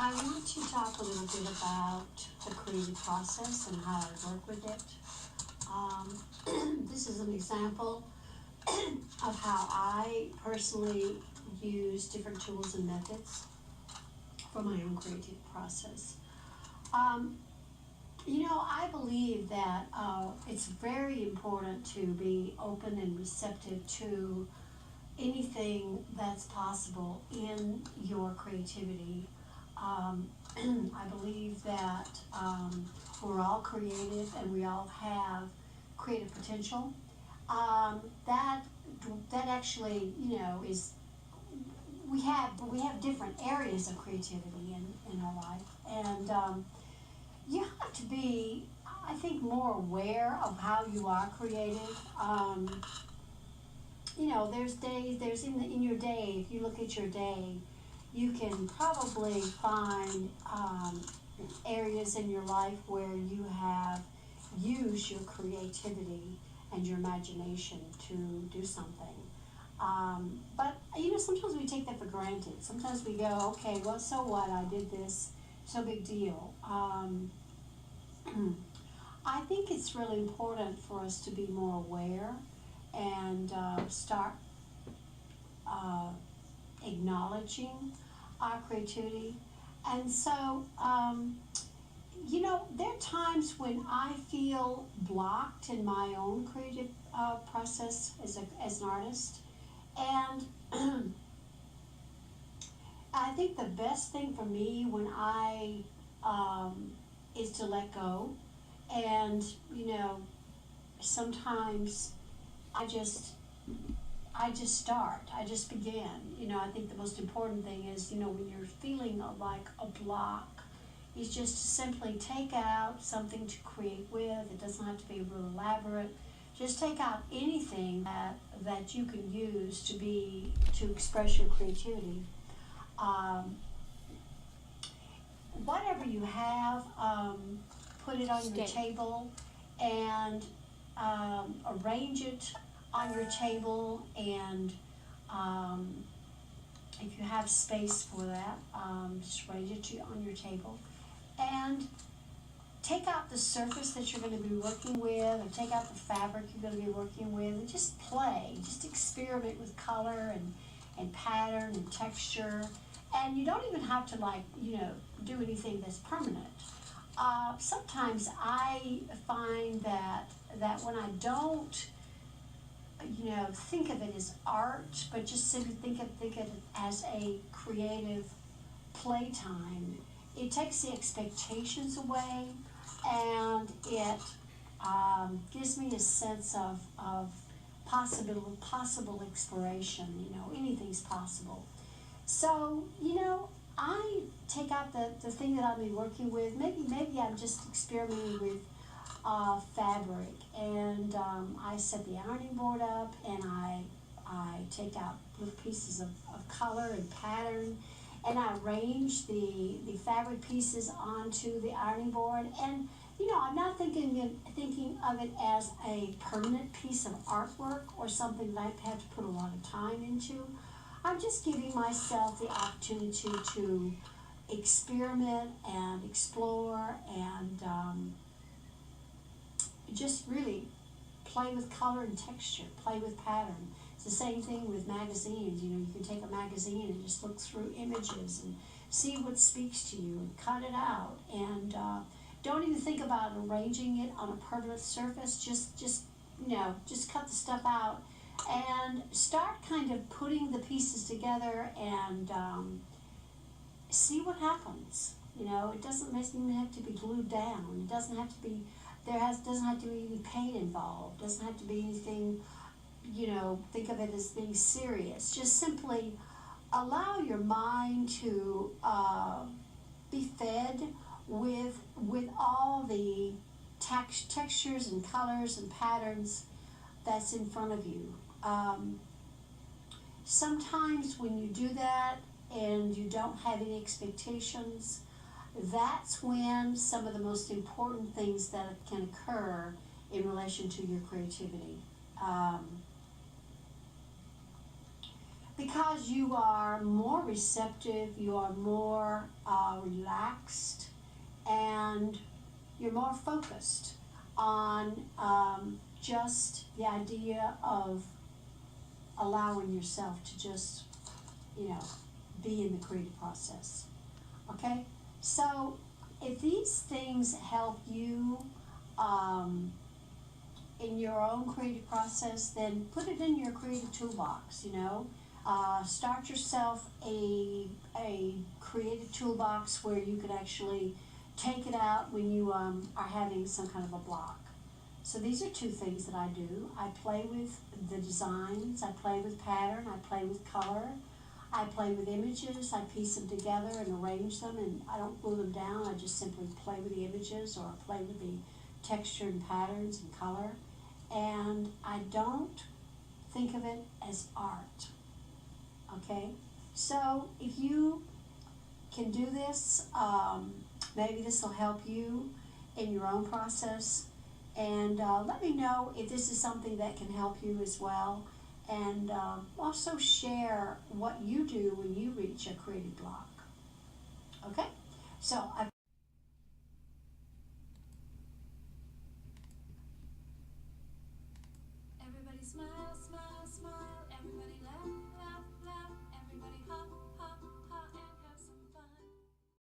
I want to talk a little bit about the creative process and how I work with it. This is an example of how I personally use different tools and methods for my own creative process. Um, I believe that it's very important to be open and receptive to anything that's possible in your creativity. I believe that we're all creative and we all have creative potential. Um, that that actually, is we have different areas of creativity in our life, and you have to be, I think, more aware of how you are creative. There's days, there's in your day, if you look at your day, you can probably find areas in your life where you have used your creativity and your imagination to do something. But sometimes we take that for granted. Sometimes we go, okay, well, so what? I did this. It's no big deal. I think it's really important for us to be more aware and start uh, acknowledging our creativity. And so, there are times when I feel blocked in my own creative process as an artist. And I think the best thing for me when is to let go. And, sometimes I just start. I just begin. I think the most important thing is, when you're feeling like a block, is just to simply take out something to create with. It doesn't have to be real elaborate. Just take out anything that you can use to express your creativity. Um, Whatever you have, put it on your table and arrange it on your table, and um, if you have space for that, just arrange it on your table and take out the surface that you're going to be working with, or take out the fabric you're going to be working with, and just play, just experiment with color and pattern and texture. And you don't even have to do anything that's permanent. Sometimes I find that when I don't think of it as art, but just simply think of it as a creative playtime. It takes the expectations away, and it gives me a sense of possible exploration. Anything's possible. So, I take out the thing that I'll be working with. Maybe I'm just experimenting with fabric, and I set the ironing board up, and I take out little pieces of color and pattern, and I arrange the fabric pieces onto the ironing board. And I'm not thinking of it as a permanent piece of artwork or something that I've had to put a lot of time into. I'm just giving myself the opportunity to experiment and explore and just really play with color and texture, play with pattern. It's the same thing with magazines. You can take a magazine and just look through images and see what speaks to you and cut it out. And don't even think about arranging it on a permanent surface. Just cut the stuff out and start kind of putting the pieces together and see what happens. It doesn't even have to be glued down. It doesn't have to be doesn't have to be any paint involved. Doesn't have to be anything. Think of it as being serious. Just simply allow your mind to be fed with all the textures and colors and patterns that's in front of you. Sometimes when you do that and you don't have any expectations, that's when some of the most important things that can occur in relation to your creativity. because you are more receptive, you are more relaxed, and you're more focused on just the idea of allowing yourself to just, you know, be in the creative process. Okay? So, if these things help you in your own creative process, then put it in your creative toolbox, you know. Start yourself a creative toolbox where you could actually take it out when you are having some kind of a block. So these are two things that I do. I play with the designs, I play with pattern, I play with color, I play with images, I piece them together and arrange them, and I don't glue them down, I just simply play with the images or play with the texture and patterns and color. And I don't think of it as art, okay? So if you can do this, maybe this will help you in your own process. And let me know if this is something that can help you as well. And also share what you do when you reach a creative block. Okay? So Everybody smile, smile, smile. Everybody laugh,